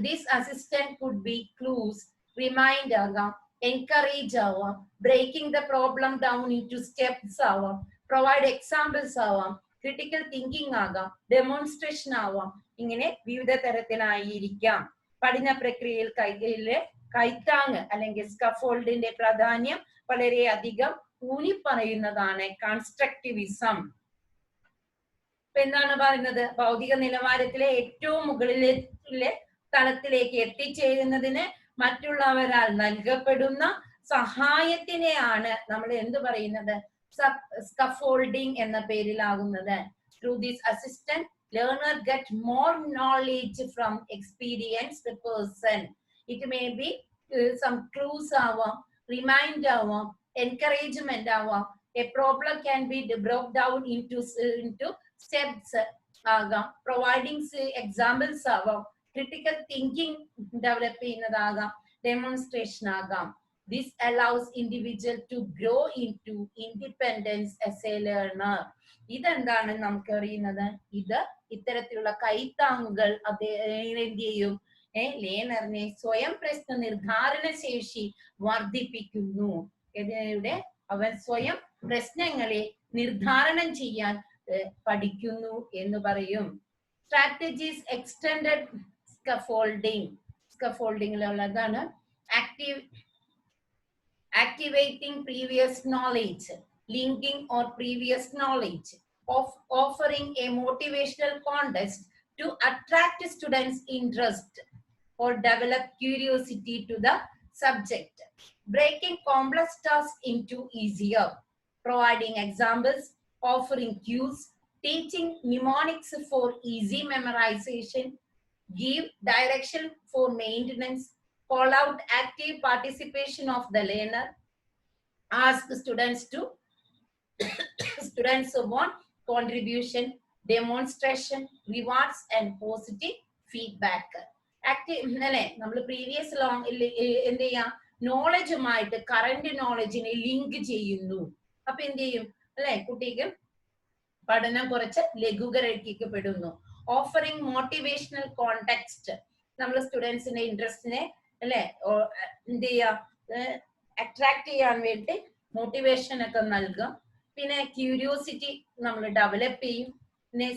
[SPEAKER 1] This assistant could be clues, remind ആകാം, എൻകറേജ് ആവാം, breaking the problem down into steps ആവാം, provide examples ആവാം, critical thinking ആകാം, demonstration ആവാം. ഇങ്ങനെ വിവിധ തരത്തിലായിരിക്കാം. പഠന പ്രക്രിയയിൽ കൈത്താങ് അല്ലെങ്കിൽ സ്കഫോൾഡിന്റെ പ്രാധാന്യം വളരെയധികം ഊന്നി പറയുന്നതാണ് കൺസ്ട്രക്റ്റിവിസം. എന്താണ് പറയുന്നത്? ഭൗതിക നിലവാരത്തിലെ ഏറ്റവും മുകളിലെ തലത്തിലേക്ക് എത്തിച്ചേരുന്നതിന് മറ്റുള്ളവരാൽ നൽകപ്പെടുന്ന സഹായത്തിനെയാണ് നമ്മൾ എന്ത് പറയുന്നത്? സ്കഫോൾഡിംഗ് എന്ന പേരിലാകുന്നത്. Through this assistant learner get more knowledge from experienced person. It may be some clues ആവാം, remind ആവാം, encouragement ആവാം. A problem can be broken down into steps ആകാം, providing examples ആവാം, critical thinking develop ചെയ്യുന്നതാകാം, demonstration ആകാം. This allows individual to grow into independence as a learner. ഇതെന്താണ് നമുക്ക് അറിയുന്നത്? ഇത് ഇത്തരത്തിലുള്ള കൈത്താങ്ങുകൾ അദ്ദേഹത്തെയും ലേണറിനെ സ്വയം പ്രശ്ന നിർദ്ധാരണ ശേഷി വർദ്ധിപ്പിക്കുന്നു. ഇതിലൂടെ അവൻ സ്വയം പ്രശ്നങ്ങളെ നിർദ്ധാരണം ചെയ്യാൻ പഠിക്കുന്നു എന്ന് പറയും. സ്ട്രാറ്റജീസ് എക്സ്റ്റെൻഡഡ് സ്കഫോൾഡിങ്ങിലുള്ളതാണ് activating previous knowledge, linking or previous knowledge, offering a motivational context to attract students' interest or develop curiosity to the subject, breaking complex tasks into easier, providing examples, offering cues, teaching mnemonics for easy memorization, give direction for maintenance, call out active participation of the learner, ask students want contribution, demonstration, rewards and positive feedback. അല്ലേ, നമ്മൾ previous എന്ത് ചെയ്യാം, നോളജുമായിട്ട് current നോളജിനെ link ചെയ്യുന്നു. അപ്പൊ എന്ത് ചെയ്യും അല്ലെ, കുട്ടിക്ക് പഠനം കുറച്ച് ലഘൂകരിക്കപ്പെടുന്നു. ഓഫറിംഗ് മോട്ടിവേഷണൽ കോണ്ടെക്സ്റ്റ്, നമ്മൾ സ്റ്റുഡൻസിന്റെ ഇൻട്രസ്റ്റിനെ അല്ലെ എന്ത് ചെയ്യാ, അട്രാക്ട് ചെയ്യാൻ വേണ്ടി മോട്ടിവേഷൻ ഒക്കെ നൽകും. പിന്നെ ക്യൂരിയോസിറ്റി നമ്മൾ ഡെവലപ്പ് ചെയ്യും. പിന്നെ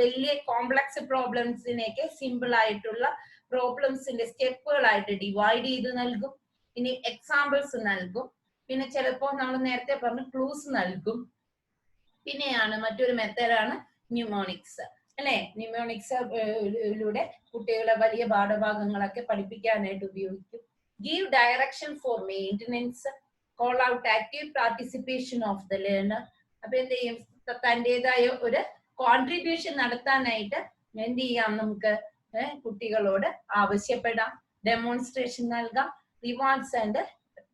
[SPEAKER 1] വലിയ കോംപ്ലക്സ് പ്രോബ്ലംസിനെയൊക്കെ സിമ്പിൾ ആയിട്ടുള്ള പ്രോബ്ലംസിന്റെ സ്റ്റെപ്പുകളായിട്ട് ഡിവൈഡ് ചെയ്ത് നൽകും. ഇനി എക്സാമ്പിൾസ് നൽകും. പിന്നെ ചിലപ്പോൾ നമ്മൾ നേരത്തെ പറഞ്ഞ ക്ലൂസ് നൽകും. പിന്നെയാണ് മറ്റൊരു മെത്തേഡാണ് ന്യൂമോണിക്സ് അല്ലെ. ന്യൂമോണിക്സിലൂടെ കുട്ടികളെ വലിയ പാഠഭാഗങ്ങളൊക്കെ പഠിപ്പിക്കാനായിട്ട് ഉപയോഗിക്കും. Give direction four maintenance, call out active participation of the learner. അപ്പൊ എന്ത് ചെയ്യും, തന്റേതായ ഒരു കോൺട്രിബ്യൂഷൻ നടത്താനായിട്ട് എന്ത് ചെയ്യാം, നമുക്ക് കുട്ടികളോട് ആവശ്യപ്പെടാം. ഡെമോൺസ്ട്രേഷൻ നൽകാം, റിവാർഡ്സ് ആൻഡ്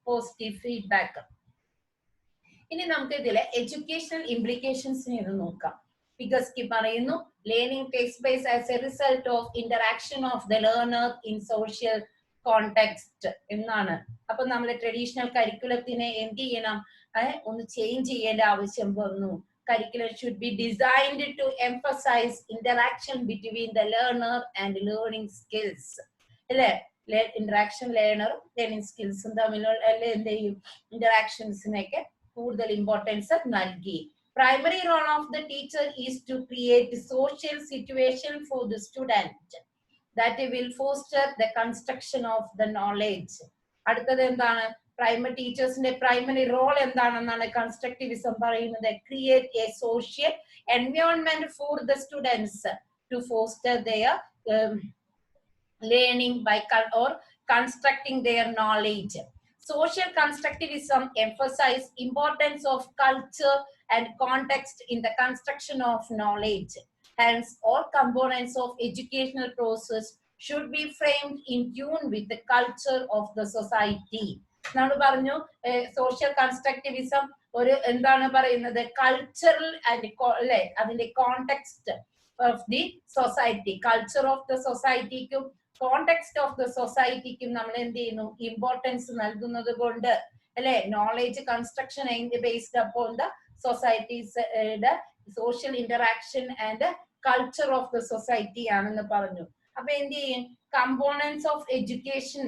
[SPEAKER 1] പോസിറ്റീവ് ഫീഡ്ബാക്ക്. ഇനി നമുക്ക് ഇതിലെ എഡ്യൂക്കേഷണൽ ഇംപ്ലിക്കേഷൻസിനെ ഇത് നോക്കാം. വിഗസ്കി പറയുന്നു, learning takes place as A result of interaction of the learner in social context എന്നാണ്. അപ്പൊ നമ്മളെ ട്രഡീഷണൽ കരിക്കുലത്തിനെ എന്ത് ചെയ്യണം, ഒന്ന് ചേഞ്ച് ചെയ്യേണ്ട ആവശ്യം വന്നു. Curriculum should be designed to emphasize interaction between the learner and learning skills. Interaction learner learning skills തമ്മിലുള്ള എന്ത് ചെയ്യും, ഇന്ററാക്ഷൻസിനൊക്കെ കൂടുതൽ ഇമ്പോർട്ടൻസ് നൽകി. Primary role of the teacher is to create social situation for the student that will foster the construction of the knowledge. അടുത്തത് എന്താണ്, primary ടീച്ചേഴ്സിന്റെ primary role എന്താണെന്നാണ് constructivism പറയുന്നത്. Create a social environment for the students to foster their learning by or constructing their knowledge. Social constructivism emphasizes importance of culture and context in the construction of knowledge. Hence, all components of educational process should be framed in tune with the culture of the society. നമ്മൾ പറഞ്ഞു social constructivism ഒരു എന്താണ് പറയുന്നത്, cultural and അല്ലെ അതിന്റെ context of the society, culture of the സൊസൈറ്റിക്കും context of the സൊസൈറ്റിക്കും നമ്മൾ എന്ത് ചെയ്യുന്നു, ഇമ്പോർട്ടൻസ് നൽകുന്നത് കൊണ്ട് അല്ലെ knowledge construction based upon the society's social interaction and culture of the society ആണെന്ന് പറഞ്ഞു. അപ്പൊ എന്ത് ചെയ്യും, കമ്പോണൻസ് ഓഫ് എഡ്യൂക്കേഷൻ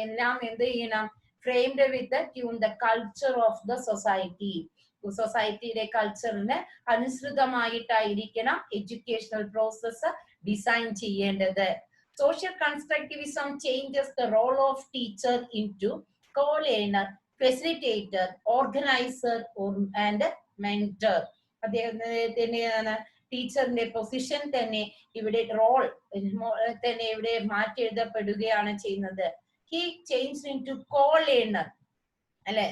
[SPEAKER 1] എല്ലാം എന്ത് ചെയ്യണം, framed with tune the culture of the society. സൊസൈറ്റിയുടെ കൾച്ചറിന് അനുസൃതമായിട്ടായിരിക്കണം എഡ്യൂക്കേഷണൽ പ്രോസസ്സ് ഡിസൈൻ ചെയ്യേണ്ടത്. Social constructivism changes the role of teacher into co-learner, facilitator, organizer and mentor. അദ്ദേഹത്തിന് ടീച്ചറിന്റെ പൊസിഷൻ തന്നെ ഇവിടെ റോൾ തന്നെ ഇവിടെ മാറ്റി എഴുതപ്പെടുകയാണ് ചെയ്യുന്നത്. He change in to co-learner, അല്ലെ,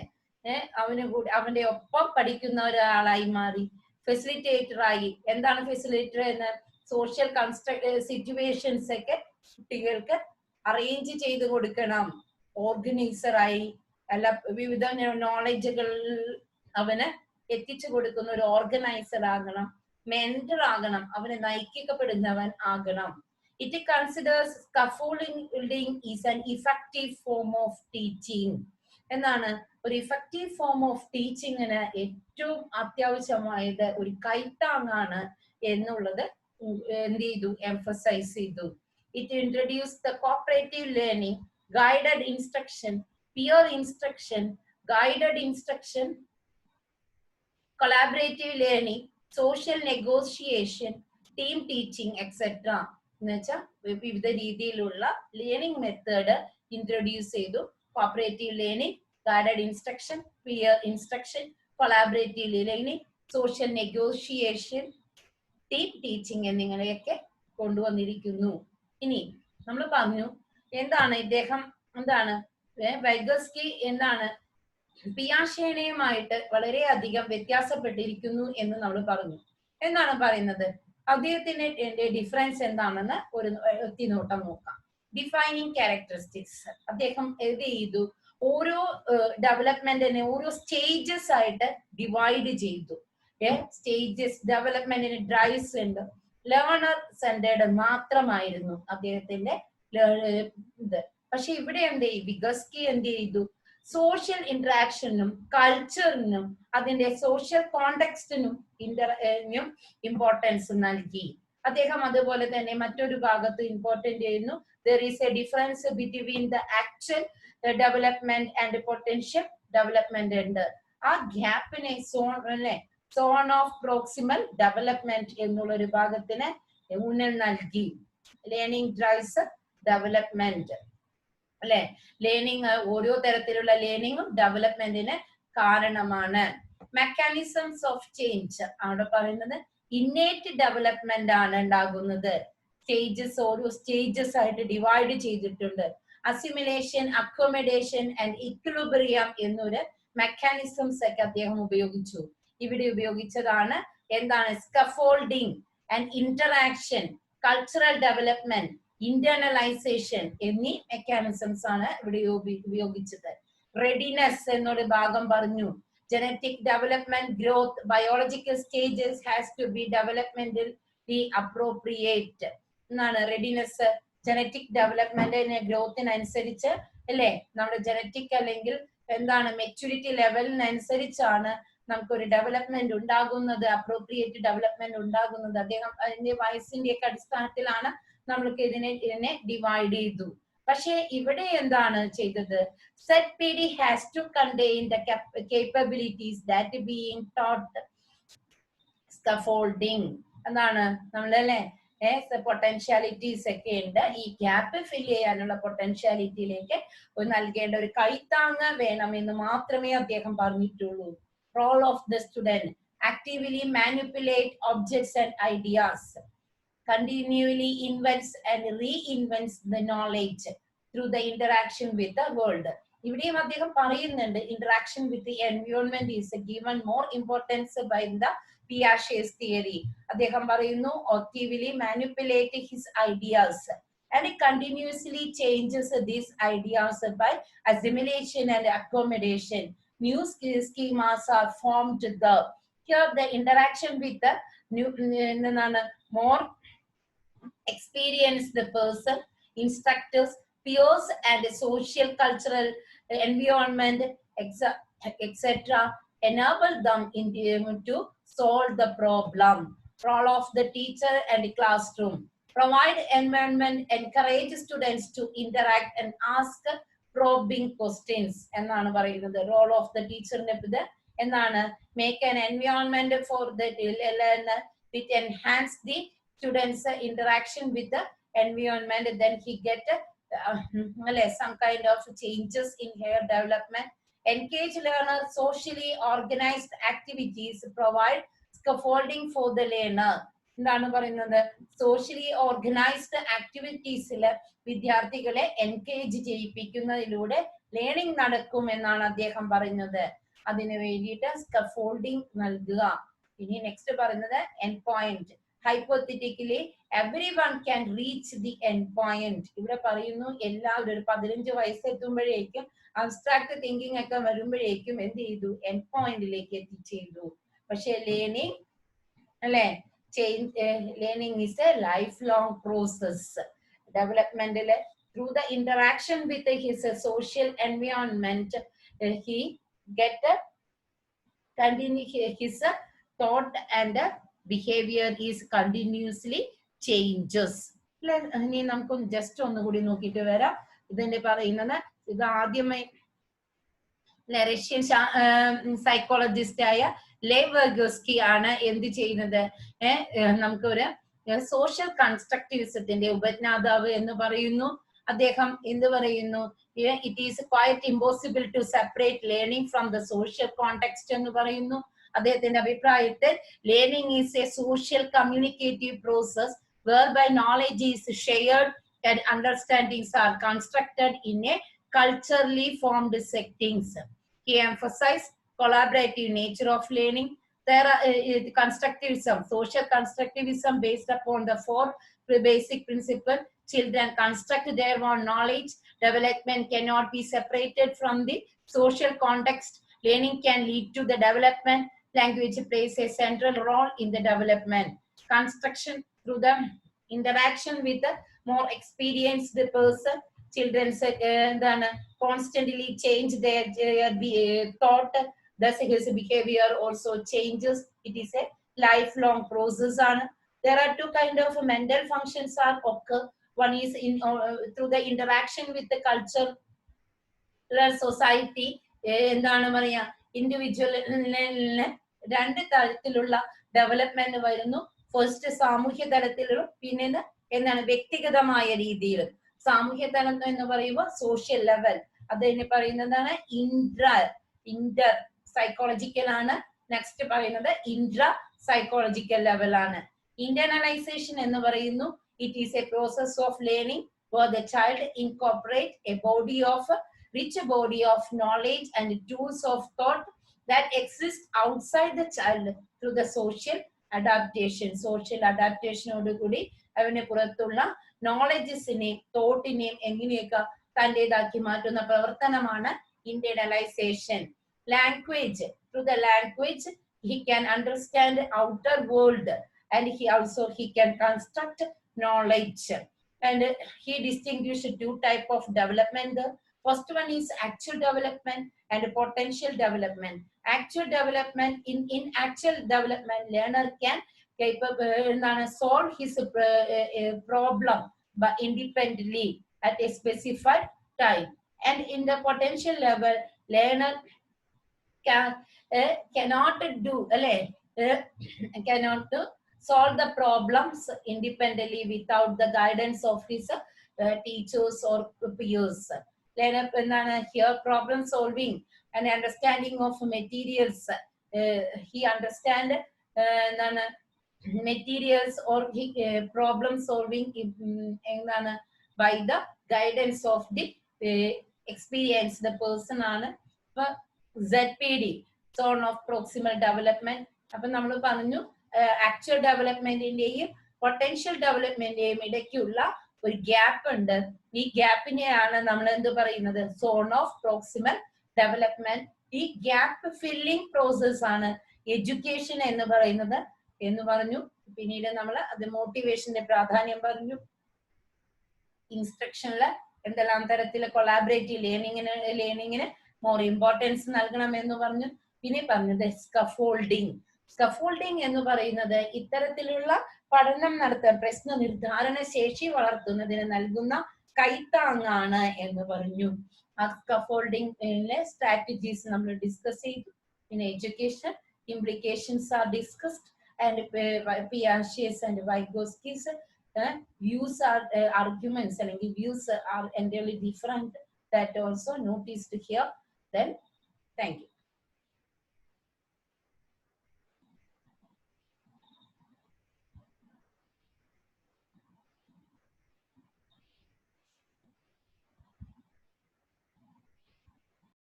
[SPEAKER 1] അവന് കൂടി അവന്റെ ഒപ്പം പഠിക്കുന്ന ഒരാളായി മാറി. ഫെസിലിറ്റേറ്റർ ആയി. എന്താണ് ഫെസിലിറ്റേറ്റർ എന്ന്? സോഷ്യൽ സിറ്റുവേഷൻസ് ഒക്കെ കുട്ടികൾക്ക് അറേഞ്ച് ചെയ്ത് കൊടുക്കണം. ഓർഗനൈസറായി, അല്ല വിവിധ നോളജുകൾ അവന് എത്തിച്ചു കൊടുക്കുന്ന ഒരു ഓർഗനൈസർ ആകണം. മെന്റർ ആകണം, അവനെ നയിക്കപ്പെടുന്നവൻ ആകണം. It considers scaffolding is an effective form of teaching. എന്നാണ്, ഒരു ഇഫക്റ്റീവ് ഫോം ഓഫ് ടീച്ചിങ്ങിന് ഏറ്റവും അത്യാവശ്യമായത് ഒരു കൈത്താങ്ങാണ് എന്നുള്ളത് എന്ത് ചെയ്തു, എംഫസൈസ് ചെയ്തു. It introduce the cooperative learning, guided instruction, peer instruction, guided instruction, collaborative learning, social negotiation, team teaching, etc. എന്നുവെച്ചാൽ വിവിധ രീതിയിലുള്ള ലേണിംഗ് മെത്തേഡ് ഇൻട്രൊഡ്യൂസ് ചെയ്തു. Cooperative learning, guided instruction, peer instruction, collaborative learning, social negotiation, team teaching എന്നിങ്ങനെയൊക്കെ കൊണ്ടുവന്നിരിക്കുന്നു. ഇനി നമ്മൾ പറഞ്ഞു എന്താണ് ഇദ്ദേഹം, എന്താണ് വൈഗോസ്കി എന്താണ് പിയാഷേനെയുമായിട്ട് വളരെയധികം വ്യത്യാസപ്പെട്ടിരിക്കുന്നു എന്ന് നമ്മൾ പറഞ്ഞു. എന്താണ് പറയുന്നത്? അദ്ദേഹത്തിന്റെ ഡിഫറൻസ് എന്താണെന്ന് ഒരു എത്തിനോട്ടം നോക്കാം. Defining characteristics. അദ്ദേഹം എന്ത് ചെയ്തു, ഓരോ ഡെവലപ്മെന്റിനെ ഓരോ സ്റ്റേജസ് ആയിട്ട് ഡിവൈഡ് ചെയ്തു. സ്റ്റേജസ് ഡെവലപ്മെന്റിന് ഡ്രൈവ്സ് ഉണ്ട്. ലേണർ സെന്റേർഡ് മാത്രമായിരുന്നു അദ്ദേഹത്തിന്റെ ഇത്. പക്ഷെ ഇവിടെ എന്ത് ചെയ്യും, വിഗസ്കി എന്ത് ചെയ്തു, സോഷ്യൽ ഇന്ററാക്ഷനും കൾച്ചറിനും അതിന്റെ സോഷ്യൽ കോണ്ടെക്സ്റ്റിനും ഇമ്പോർട്ടൻസ് നൽകി. അദ്ദേഹം അതുപോലെ തന്നെ മറ്റൊരു ഭാഗത്ത് ഇമ്പോർട്ടന്റ് ചെയ്യുന്നു, there is a difference between the actual development and potential development ഉണ്ട്. ആ ഗ്യാപ്പിനെ സോൺ ഓഫ് പ്രോക്സിമൽ ഡെവലപ്മെന്റ് എന്നുള്ള ഒരു ഭാഗത്തിന് ഊന്നൽ നൽകി. ലേണിംഗ് ഡ്രൈവ്സ് ഡെവലപ്മെന്റ്, അല്ലെ, ലേണിംഗ് ഓരോ തരത്തിലുള്ള ലേണിംഗും ഡെവലപ്മെന്റിന് കാരണമാണ്. മെക്കാനിസംസ് ഓഫ് ചേഞ്ച് അവിടെ പറയുന്നത് ഇന്നേറ്റ് ഡെവലപ്മെന്റ് ആണ് ഉണ്ടാകുന്നത്. സ്റ്റേജസ് ഓരോ സ്റ്റേജസ് ആയിട്ട് ഡിവൈഡ് ചെയ്തിട്ടുണ്ട്. അസിമിലേഷൻ, അക്കോമഡേഷൻ ആൻഡ് ഇക്വിലിബ്രിയം എന്നൊരു മെക്കാനിസംസ് ഒക്കെ അദ്ദേഹം ഉപയോഗിച്ചു. ഇവിടെ ഉപയോഗിച്ചതാണ് എന്താണ്, scaffolding and interaction, cultural development, internalization എന്നീ മെക്കാനിസംസ് ആണ് ഇവിടെ ഉപയോഗിച്ചത്. റെഡിനെസ് എന്നൊരു ഭാഗം പറഞ്ഞു. Genetic development, growth, biological stages has to be developmentally appropriate എന്നാണ്. റെഡിനെസ് ജനറ്റിക് ഡെവലപ്മെന്റിന് ഗ്രോത്തിനനുസരിച്ച്, അല്ലെ, നമ്മുടെ ജനറ്റിക് അല്ലെങ്കിൽ എന്താണ് മെച്യൂരിറ്റി ലെവലിനനുസരിച്ചാണ് നമുക്കൊരു ഡെവലപ്മെന്റ് ഉണ്ടാകുന്നത്, അപ്രോപ്രിയേറ്റ് ഡെവലപ്മെന്റ് ഉണ്ടാകുന്നത്. അദ്ദേഹം അതിന്റെ വയസ്സിന്റെ ഒക്കെ അടിസ്ഥാനത്തിലാണ് നമ്മൾക്ക് ഇതിനെ ഡിവൈഡ് ചെയ്തു. പക്ഷെ ഇവിടെ എന്താണ് ചെയ്തത്, Z P D has to contain the capabilities that being taught scaffolding എന്നാണ്. നമ്മളല്ലേ പൊട്ടൻഷ്യാലിറ്റീസ് ഒക്കെ ഉണ്ട്. ഈ ഗ്യാപ്പ് ഫില്ല് ചെയ്യാനുള്ള പൊട്ടൻഷ്യാലിറ്റിയിലേക്ക് നൽകേണ്ട ഒരു കൈത്താങ്ങ് വേണമെന്ന് മാത്രമേ അദ്ദേഹം പറഞ്ഞിട്ടുള്ളൂ. Role of the student, actively manipulate objects and ideas, continually invents and reinvents the knowledge through the interaction with the world. ഇവിടെയും അദ്ദേഹം പറയുന്നുണ്ട് interaction with the environment is given more importance by the Piaget's theory. അദ്ദേഹം പറയുന്നു actively manipulate his ideas and it continuously changes these ideas by assimilation and accommodation. New schemas are formed. Here the interaction with the new more experience the person, instructors, peers and social cultural environment, etc. enable them to solve the problem. Role of the teacher and classroom. Provide environment, encourage students to interact and ask probing questions. എന്നാണ് പറയുന്നത്. Role of the teacher എന്നാണ് make an environment for the learner which enhance the students interaction with the environment, then he get some kind of changes in her development. Engage learner socially organized activities, provide scaffolding for the learner. എന്താണ് പറയുന്നത്? Socially organised ആക്ടിവിറ്റീസിൽ വിദ്യാർത്ഥികളെ engage ചെയ്യിപ്പിക്കുന്നതിലൂടെ learning നടക്കും എന്നാണ് അദ്ദേഹം പറയുന്നത്. അതിനു വേണ്ടിയിട്ട് scaffolding നൽകുക. ഇനി നെക്സ്റ്റ് പറയുന്നത് end point. Hypothetically every one can reach the end point. ഇവിടെ പറയുന്നു എല്ലാവരും ഒരു 15 വയസ്സെത്തുമ്പോഴേക്കും അബ്സ്ട്രാക്ട് തിങ്കിങ് ഒക്കെ വരുമ്പോഴേക്കും എന്ത് ചെയ്തു? എൻഡ് പോയിന്റിലേക്ക് എത്തിച്ചേർന്നു. പക്ഷെ ലേണിംഗ് അല്ലെ, learning is a lifelong process. Developmental through the interaction with his social environment, he get continue his thought and behavior is continuously changes. ഇനി നമുക്ക് ജസ്റ്റ് ഒന്നുകൂടി നോക്കിയിട്ട് വരാം. ഇതിന്റെ പറയുന്നത് ഇത് ആദ്യമായി റഷ്യൻ സൈക്കോളജിസ്റ്റ് ആയ ലെവഗോസ്കി ആണ് എന്ത് ചെയ്യുന്നത്? നമുക്കൊരു സോഷ്യൽ കൺസ്ട്രക്റ്റിവിസത്തിന്റെ ഉപജ്ഞാതാവ് എന്ന് പറയുന്നു. അദ്ദേഹം എന്ത് പറയുന്നു? It is quite impossible to separate learning from the social context എന്ന് പറയുന്നു. അദ്ദേഹത്തിന്റെ അഭിപ്രായത്തിൽ learning is a social communicative process whereby knowledge is shared and understandings are constructed in a culturally formed settings. He emphasized collaborative nature of learning. There are constructivism, social constructivism based upon the 4 basic principles. Children construct their own knowledge. Development cannot be separated from the social context. Learning can lead to the development. Language plays a central role in the development. Construction through the interaction with the more experienced person. Children constantly change their thought, thus his behavior also changes. It is a lifelong process. There are 2 kind of mental functions are occur. One is in through the interaction with the culture, society. എന്താണ് പറയാ, ഇൻഡിവിജ്വലിന് 2 തരത്തിലുള്ള development വരുന്നു. First സാമൂഹ്യ തലത്തിലും പിന്നെ എന്താണ് വ്യക്തിഗതമായ രീതിയിലും. സാമൂഹ്യ തലം എന്ന് പറയുമ്പോൾ സോഷ്യൽ ലെവൽ, അതിന് പറയുന്നതാണ് ഇന്റർ സൈക്കോളജിക്കൽ ആണ്. നെക്സ്റ്റ് പറയുന്നത് ഇൻട്രാ സൈക്കോളജിക്കൽ ലെവൽ ആണ്. ഇന്റർണലൈസേഷൻ എന്ന് പറയുന്നു, it is a process of learning where the child incorporate a rich body of knowledge and tools of thought that exist outside the child through the social adaptation. Social adaptation ഓട് കൂടി അവന് പുറത്തുള്ള നോളജസിനെയും തോട്ടിനെയും എങ്ങനെയൊക്കെ തന്റേതാക്കി മാറ്റുന്ന പ്രവർത്തനമാണ് internalization. Language, through the language he can understand outer world and he can construct knowledge. And he distinguished 2 type of development. First one is actual development and potential development. Actual development, in actual development learner can solve his problem but independently at a specified time. And in the potential level, learner cannot solve the problems independently without the guidance of his teachers or peers. Learner here problem solving and understanding of materials. He understand materials or problem solving by the guidance of the experience. The person ആണ് ZPD, zone of proximal development. അപ്പൊ നമ്മൾ പറഞ്ഞു actual ഡെവലപ്മെന്റിന്റെയും potential ഡെവലപ്മെന്റിന്റെയും ഇടയ്ക്കുള്ള ഒരു gap ഉണ്ട്. ഈ ഗ്യാപ്പിനെയാണ് നമ്മൾ എന്ത് പറയുന്നത്? Zone of proximal development. ഈ ഗ്യാപ്പ് ഫില്ലിംഗ് പ്രോസസ് ആണ് എഡ്യൂക്കേഷൻ എന്ന് പറയുന്നത് എന്ന് പറഞ്ഞു. പിന്നീട് നമ്മൾ അത് മോട്ടിവേഷന്റെ പ്രാധാന്യം പറഞ്ഞു. ഇൻസ്ട്രക്ഷനില് എന്തെല്ലാം തരത്തില് കൊളാബറേറ്റീവ് ലേണിങ്ങിന് മോർ ഇമ്പോർട്ടൻസ് നൽകണം എന്ന് പറഞ്ഞു. പിന്നെ പറഞ്ഞത് സ്കഫോൾഡിങ്. സ്കഫോൾഡിങ് എന്ന് പറയുന്നത് ഇത്തരത്തിലുള്ള പഠനം നടത്താൻ പ്രശ്ന നിർദ്ധാരണ ശേഷി വളർത്തുന്നതിന് നൽകുന്ന കൈത്താങ്ങാണ് എന്ന് പറഞ്ഞു. ആ സ്കഫോൾഡിംഗ് സ്ട്രാറ്റജീസ് നമ്മൾ ഡിസ്കസ് ചെയ്തു. In education implications are discussed, and Piaget's and Vygotsky's views are arguments and views are entirely different, that also noticed here. Then thank you.